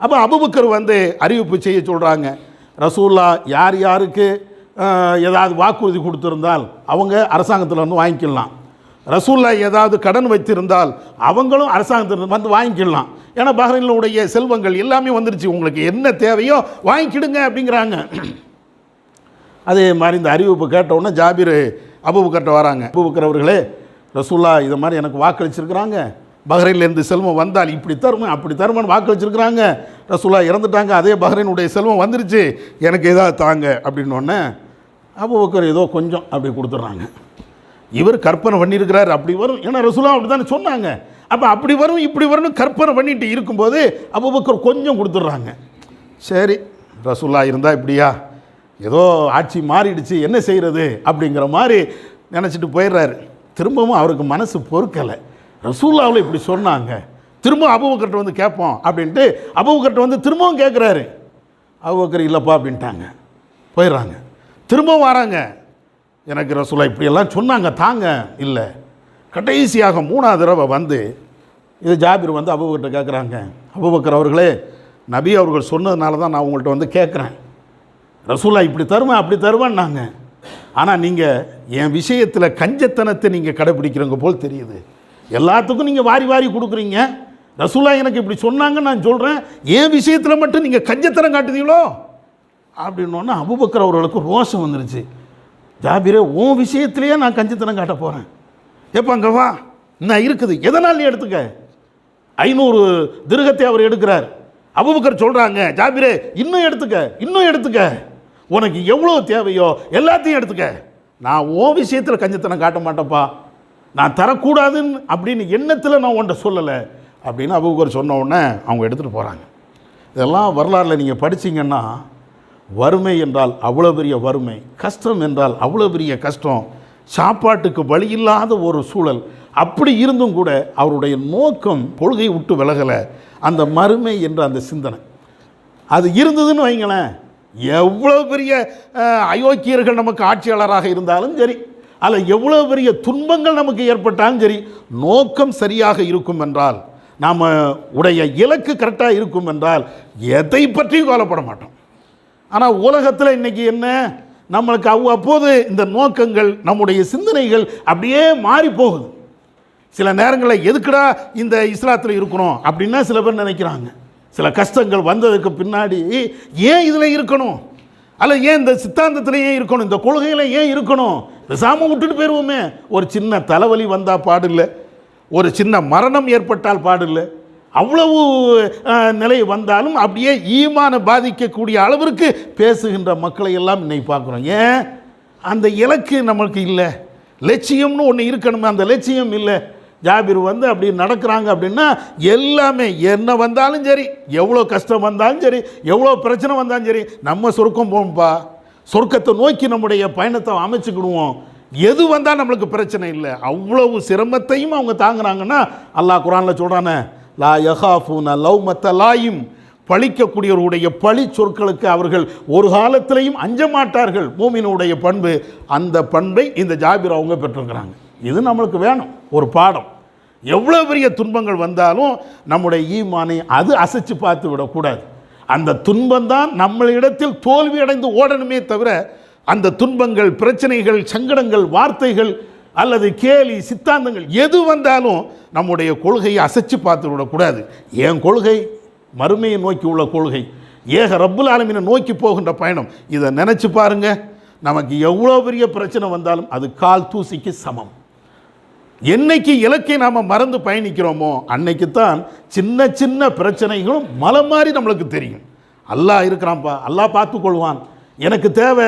அப்போ அபூபக்கர் வந்து அறிவிப்பு செய்ய சொல்கிறாங்க, ரசூல்லா யார் யாருக்கு ஏதாவது வாக்குறுதி கொடுத்துருந்தால் அவங்க அரசாங்கத்தில் வந்து வாங்கிக்கலாம், ரசூல்லா ஏதாவது கடன் வைத்திருந்தால் அவங்களும் அரசாங்கத்தில் வந்து வாங்கிக்கலாம், ஏன்னா பஹ்ரைனுடைய செல்வங்கள் எல்லாமே வந்துருச்சு, உங்களுக்கு என்ன தேவையோ வாங்கிக்கிடுங்க அப்படிங்கிறாங்க. அதே மாதிரி இந்த அறிவிப்பு கேட்டவுடனே ஜாபீர் அபூபக்கர்ட்ட வராங்க, அபூபக்கர் அவர்களே ரசூல்லா இதை மாதிரி எனக்கு வாக்களிச்சிருக்கிறாங்க, பஹ்ரைன்லேருந்து செல்வம் வந்தால் இப்படி தருமே அப்படி தருமான்னு வாக்களிச்சிருக்கிறாங்க, ரசூல்லா இறந்துட்டாங்க, அதே பஹ்ரைனுடைய செல்வம் வந்துருச்சு, எனக்கு ஏதாவது தாங்க அப்படின்னோடனே அபூபக்கர் ஏதோ கொஞ்சம் அப்படி கொடுத்துட்றாங்க. இவர் கற்பனை பண்ணியிருக்கிறார் அப்படி வரும், ஏன்னா ரசூல்லா அப்படி தானே சொன்னாங்க, அப்போ அப்படி வரும் இப்படி வரும்னு கற்பனை பண்ணிட்டு இருக்கும்போது அபூபக்கர் கொஞ்சம் கொடுத்துட்றாங்க. சரி ரசூல்லா இருந்தால் இப்படியா, ஏதோ ஆட்சி மாறிடுச்சு என்ன செய்கிறது அப்படிங்கிற மாதிரி நினச்சிட்டு போயிடுறாரு. திரும்பவும் அவருக்கு மனசு பொறுக்கலை, ரசூல்லாவில் இப்படி சொன்னாங்க, திரும்ப அபூபக்கர்ட்ட வந்து கேட்போம் அப்படின்ட்டு அபூபக்கர்ட்ட வந்து திரும்பவும் கேட்குறாரு. அபூபக்கர் இல்லைப்பா அப்படின்ட்டாங்க, போயிடுறாங்க. திரும்ப வராங்க, எனக்கு ரசூலா இப்படியெல்லாம் சொன்னாங்க தாங்க. இல்லை, கடைசியாக 3ஆவது தடவை வந்து இது ஜாபிர் வந்து அபூபக்கர்ட்ட கேட்குறாங்க, அபூபக்கர் அவர்களே, நபி அவர்கள் சொன்னதுனால தான் நான் உங்கள்கிட்ட வந்து கேட்குறேன். ரசூலா இப்படி தருவேன் அப்படி தருவேன்னாங்க, ஆனால் நீங்கள் என் விஷயத்தில் கஞ்சத்தனத்தை நீங்கள் கடைப்பிடிக்கிறவங்க போல் தெரியுது. எல்லாத்துக்கும் நீங்கள் வாரி வாரி கொடுக்குறீங்க. ரசூலா எனக்கு இப்படி சொன்னாங்க, நான் சொல்கிறேன், என் விஷயத்தில் மட்டும் நீங்கள் கஞ்சத்தனம் காட்டுதீங்களோ அப்படின்னோன்னா அபூபக்கர் அவர்களுக்கு ரோஷம் வந்துருச்சு. ஜாபிரே, உன் விஷயத்திலேயே நான் கஞ்சத்தனம் காட்ட போகிறேன். எப்போ அங்கே வா, நான் இருக்குது, எதனால் நீ எடுத்துக்க. 500 திர்ஹத்தை அவர் எடுக்கிறார். அபூபக்கர் சொல்கிறாங்க, ஜாபிரே இன்னும் எடுத்துக்க, இன்னும் எடுத்துக்க, உனக்கு எவ்வளோ தேவையோ எல்லாத்தையும் எடுத்துக்க, நான் உன் விஷயத்தில் கஞ்சத்தனம் காட்ட மாட்டேப்பா, நான் தரக்கூடாதுன்னு அப்படின்னு எண்ணத்தில் நான் உன்ட்ட சொல்லலை அப்படின்னு அபூபக்கர் சொன்ன உடனே அவங்க எடுத்துகிட்டு போகிறாங்க. இதெல்லாம் வரலாறில் நீங்கள் படிச்சிங்கன்னா, வறுமை என்றால் அவ்வளோ பெரிய வறுமை, கஷ்டம் என்றால் அவ்வளோ பெரிய கஷ்டம், சாப்பாட்டுக்கு வழி இல்லாத ஒரு சூழல், அப்படி இருந்தும் கூட அவருடைய நோக்கம் கொள்கை விட்டு விலகலை. அந்த மறுமை என்ற அந்த சிந்தனை அது இருந்ததுன்னு வைங்களேன், எவ்வளோ பெரிய அயோக்கியர்கள் நமக்கு ஆட்சியாளராக இருந்தாலும் சரி, அதில் எவ்வளோ பெரிய துன்பங்கள் நமக்கு ஏற்பட்டாலும் சரி, நோக்கம் சரியாக இருக்கும் என்றால், நாம் உடைய இலக்கு கரெக்டாக இருக்கும் என்றால் எதை பற்றியும் கவலைப்பட மாட்டோம். ஆனால் உலகத்தில் இன்றைக்கி என்ன, நம்மளுக்கு அவ்வப்போது இந்த நோக்கங்கள், நம்முடைய சிந்தனைகள் அப்படியே மாறி போகுது. சில நேரங்களில் எதுக்குடா இந்த இஸ்லாத்தில் இருக்கணும் அப்படின்னா சில பேர் நினைக்கிறாங்க. சில கஷ்டங்கள் வந்ததுக்கு பின்னாடி ஏன் இதில் இருக்கணும், அல்ல ஏன் இந்த சித்தாந்தத்தில் ஏன் இருக்கணும், இந்த கொள்கையில் ஏன் இருக்கணும், பேசாமல் விட்டுட்டு போயிடுவோமே. ஒரு சின்ன தலைவலி வந்தால் பாடில்லை, ஒரு சின்ன மரணம் ஏற்பட்டால் பாடில்லை, அவ்வளவு நிலை வந்தாலும் அப்படியே ஈமான பாதிக்கக்கூடிய அளவிற்கு பேசுகின்ற மக்களை எல்லாம் இன்னைக்கு பார்க்குறோம். ஏன், அந்த இலக்கு நம்மளுக்கு இல்லை, லட்சியம்னு ஒன்று இருக்கணுமே, அந்த லட்சியம் இல்லை. ஜாபிர் வந்து அப்படி நடக்கிறாங்க அப்படின்னா எல்லாமே என்ன வந்தாலும் சரி, எவ்வளோ கஷ்டம் வந்தாலும் சரி, எவ்வளோ பிரச்சனை வந்தாலும் சரி, நம்ம சொர்க்கம் போகும்பா, சொர்க்கத்தை நோக்கி நம்முடைய பயணத்தை அமைச்சுக்கிடுவோம், எது வந்தால் நம்மளுக்கு பிரச்சனை இல்லை. அவ்வளவு சிரமத்தையும் அவங்க தாங்குறாங்கன்னா அல்லாஹ் குர்ஆனில் சொல்கிறானே, லா யஹாஃபூன லௌமத்த லாயிம், பழிக்கக்கூடியவருடைய பழி சொற்களுக்கு அவர்கள் ஒரு காலத்திலையும் அஞ்ச மாட்டார்கள். மூமினுடைய பண்பு, அந்த பண்பை இந்த ஜாபிர் அவங்க பெற்றிருக்கிறாங்க. இது நம்மளுக்கு வேணும், ஒரு பாடம். எவ்வளோ பெரிய துன்பங்கள் வந்தாலும் நம்முடைய ஈமானை அது அசைச்சு பார்த்து விடக்கூடாது. அந்த துன்பம்தான் நம்மளிடத்தில் தோல்வி அடைந்து ஓடணுமே தவிர, அந்த துன்பங்கள், பிரச்சனைகள், சங்கடங்கள், வார்த்தைகள் அல்லது கேலி சித்தாந்தங்கள் எது வந்தாலும் நம்முடைய கொள்கையை அசைச்சு பார்த்து விடக்கூடாது. என் கொள்கை மறுமையை நோக்கி உள்ள கொள்கை, ஏக ரப்புல் ஆலமீனை நோக்கி போகின்ற பயணம். இதை நினச்சி பாருங்க, நமக்கு எவ்வளோ பெரிய பிரச்சனை வந்தாலும் அது கால் தூசிக்கு சமம். என்னைக்கு இலக்கை நாம் மறந்து பயணிக்கிறோமோ அன்னைக்கு தான் சின்ன சின்ன பிரச்சனைகளும் மலை மாதிரி நம்மளுக்கு தெரியும். அல்லாஹ் இருக்கிறான்ப்பா, அல்லாஹ் பார்த்துக்கொள்வான், எனக்கு தேவை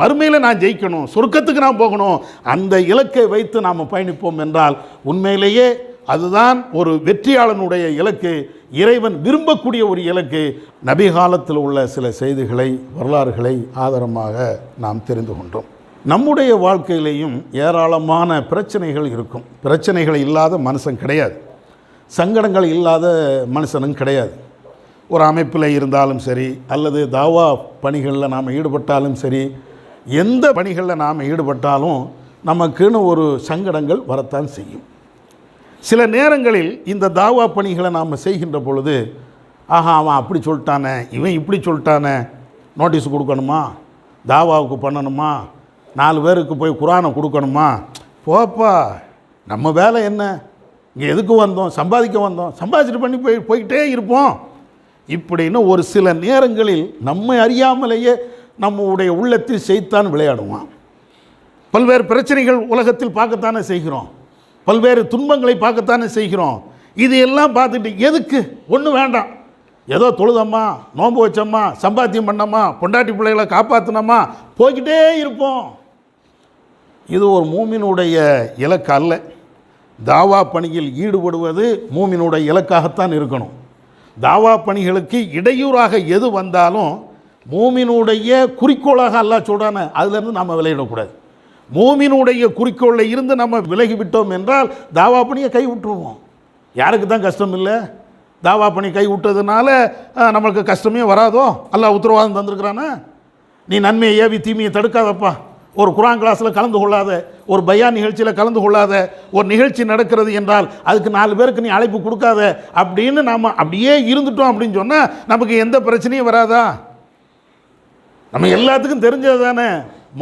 மறுமையில் நான் ஜெயிக்கணும், சொர்க்கத்துக்கு நான் போகணும், அந்த இலக்கை வைத்து நாம் பயணிப்போம் என்றால் உண்மையிலேயே அதுதான் ஒரு வெற்றியாளனுடைய இலக்கு, இறைவன் விரும்பக்கூடிய ஒரு இலக்கு. நபி காலத்தில் உள்ள சில செய்திகளை, வரலாறுகளை ஆதாரமாக நாம் தெரிந்து கொண்டோம். நம்முடைய வாழ்க்கையிலையும் ஏராளமான பிரச்சனைகள் இருக்கும். பிரச்சனைகள் இல்லாத மனுஷன் கிடையாது, சங்கடங்கள் இல்லாத மனுஷனும் கிடையாது. ஒரு அமைப்பில் இருந்தாலும் சரி, அல்லது தாவா பணிகளில் நாம் ஈடுபட்டாலும் சரி, எந்த பணிகளில் நாம் ஈடுபட்டாலும் நமக்குன்னு ஒரு சங்கடங்கள் வரத்தான் செய்யும். சில நேரங்களில் இந்த தாவா பணிகளை நாம் செய்கின்ற பொழுது, ஆஹா அவன் அப்படி சொல்லிட்டானே, இவன் இப்படி சொல்லிட்டானே, நோட்டீஸ் கொடுக்கணுமா, தாவாவுக்கு பண்ணணுமா, 4 பேருக்கு போய் குரானை கொடுக்கணுமா, போப்பா நம்ம வேலை என்ன, இங்கே எதுக்கு வந்தோம், சம்பாதிக்க வந்தோம், சம்பாதிச்சுட்டு பண்ணி போய்கிட்டே இருப்போம் இப்படின்னு ஒரு சில நேரங்களில் நம்மை அறியாமலேயே நம்முடைய உள்ளத்தில் செய்தான் விளையாடுவான். பல்வேறு பிரச்சனைகள் உலகத்தில் பார்க்கத்தானே செய்கிறோம், பல்வேறு துன்பங்களை பார்க்கத்தானே செய்கிறோம். இது எல்லாம் பார்த்துட்டு எதுக்கு, ஒன்றும் வேண்டாம், ஏதோ தொழுதம்மா, நோன்பு வச்சோம்மா, சம்பாத்தியம் பண்ணோமா, பொண்டாட்டி பிள்ளைகளை காப்பாற்றினோமா, போய்கிட்டே இருப்போம். இது ஒரு மூமினுடைய இலக்கு அல்ல. தாவா பணியில் ஈடுபடுவது மூமினுடைய இலக்காகத்தான் இருக்கணும். தாவா பணிகளுக்கு இடையூறாக எது வந்தாலும் மூமினுடைய குறிக்கோளாக அல்லாஹ் சொல்கிறானே, அதிலிருந்து நம்ம விலகிடக்கூடாது. மூமினுடைய குறிக்கோளில் இருந்து நம்ம விலகிவிட்டோம் என்றால் தாவா பணியை கை விட்டுருவோம். யாருக்கு தான் கஷ்டம் இல்லை, தாவா பணி கை விட்டதுனால நம்மளுக்கு கஷ்டமே வராதோ, அல்லாஹ் உத்தரவாதம் தந்திருக்கிறானே. நீ நன்மையை ஏவி தீமையை தடுக்காதப்பா, ஒரு குர்ஆன் கிளாஸில் கலந்து கொள்ளாத, ஒரு பயான் நிகழ்ச்சியில் கலந்து கொள்ளாத, ஒரு நிகழ்ச்சி நடக்கிறது என்றால் அதுக்கு 4 பேருக்கு நீ அழைப்பு கொடுக்காத அப்படின்னு நாம் அப்படியே இருந்துட்டோம் அப்படின்னு சொன்னால் நமக்கு எந்த பிரச்சனையும் வராதா? நம்ம எல்லாத்துக்கும் தெரிஞ்சது தானே,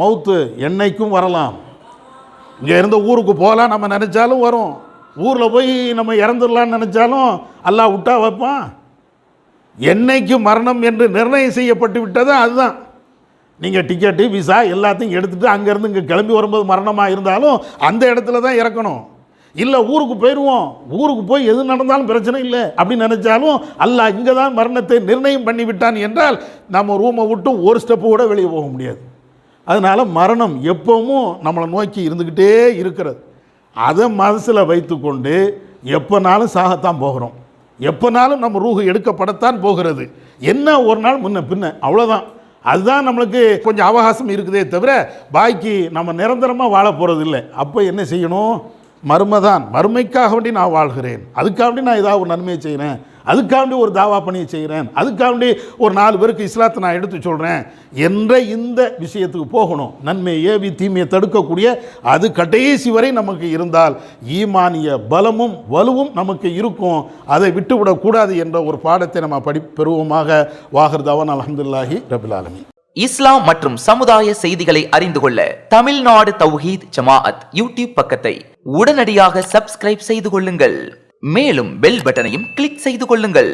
மௌத்து என்னைக்கும் வரலாம். இங்கே இருந்த ஊருக்கு போகலாம் நம்ம நினச்சாலும் வரும், ஊரில் போய் நம்ம இறந்துடலான்னு நினச்சாலும் அல்லாஹ் விட்டா வைப்பான். என்னைக்கு மரணம் என்று நிர்ணயம் செய்யப்பட்டு விட்டதோ அதுதான். நீங்கள் டிக்கெட்டு விசா எல்லாத்தையும் எடுத்துகிட்டு அங்கேருந்து இங்கே கிளம்பி வரும்போது மரணமாக இருந்தாலும் அந்த இடத்துல தான் இறக்கணும். இல்லை ஊருக்கு போயிடுவோம், ஊருக்கு போய் எது நடந்தாலும் பிரச்சனை இல்லை அப்படின்னு நினச்சாலும் அல்லாஹ் இங்கே தான் மரணத்தை நிர்ணயம் பண்ணி விட்டான் என்றால் நம்ம ரூமை விட்டு ஒரு ஸ்டெப்பு கூட வெளியே போக முடியாது. அதனால் மரணம் எப்பவும் நம்மளை நோக்கி இருந்துக்கிட்டே இருக்கிறது. அதை மனசில் வைத்து கொண்டு எப்போனாலும் சாகத்தான் போகிறோம், எப்போனாலும் நம்ம ரூஹு எடுக்கப்படத்தான் போகிறது. என்ன ஒரு நாள் முன்ன பின்ன அவ்வளோதான். அதுதான் நம்மளுக்கு கொஞ்சம் அவகாசம் இருக்குதே தவிர பாக்கி நம்ம நிரந்தரமாக வாழ போகிறது இல்லை. அப்போ என்ன செய்யணும்? மறுமைதான். மறுமைக்காக வேண்டி நான் வாழ்கிறேன், அதுக்காக வேண்டி நான் ஏதாவது ஒரு நன்மையை செய்கிறேன், அதுக்காக வேண்டி ஒரு தாவா பணியை செய்கிறேன், அதுக்காக வேண்டி ஒரு 4 பேருக்கு இஸ்லாத்தை நான் எடுத்து சொல்கிறேன் என்ற இந்த விஷயத்துக்கு போகணும். நன்மையை ஏவி தீமையை தடுக்கக்கூடிய அது கடைசி வரை நமக்கு இருந்தால் ஈமானிய பலமும் வலுவும் நமக்கு இருக்கும். அதை விட்டுவிடக்கூடாது என்ற ஒரு பாடத்தை நம்ம பெறுவோமாக. வாஹிர் அல்ஹம்துலில்லாஹி ரப்பில் ஆலமீன். இஸ்லாம் மற்றும் சமுதாய செய்திகளை அறிந்து கொள்ள தமிழ்நாடு தௌஹீத் ஜமாஅத் யூடியூப் பக்கத்தை உடனடியாக சப்ஸ்கிரைப் செய்து கொள்ளுங்கள். மேலும் பெல் பட்டனையும் கிளிக் செய்து கொள்ளுங்கள்.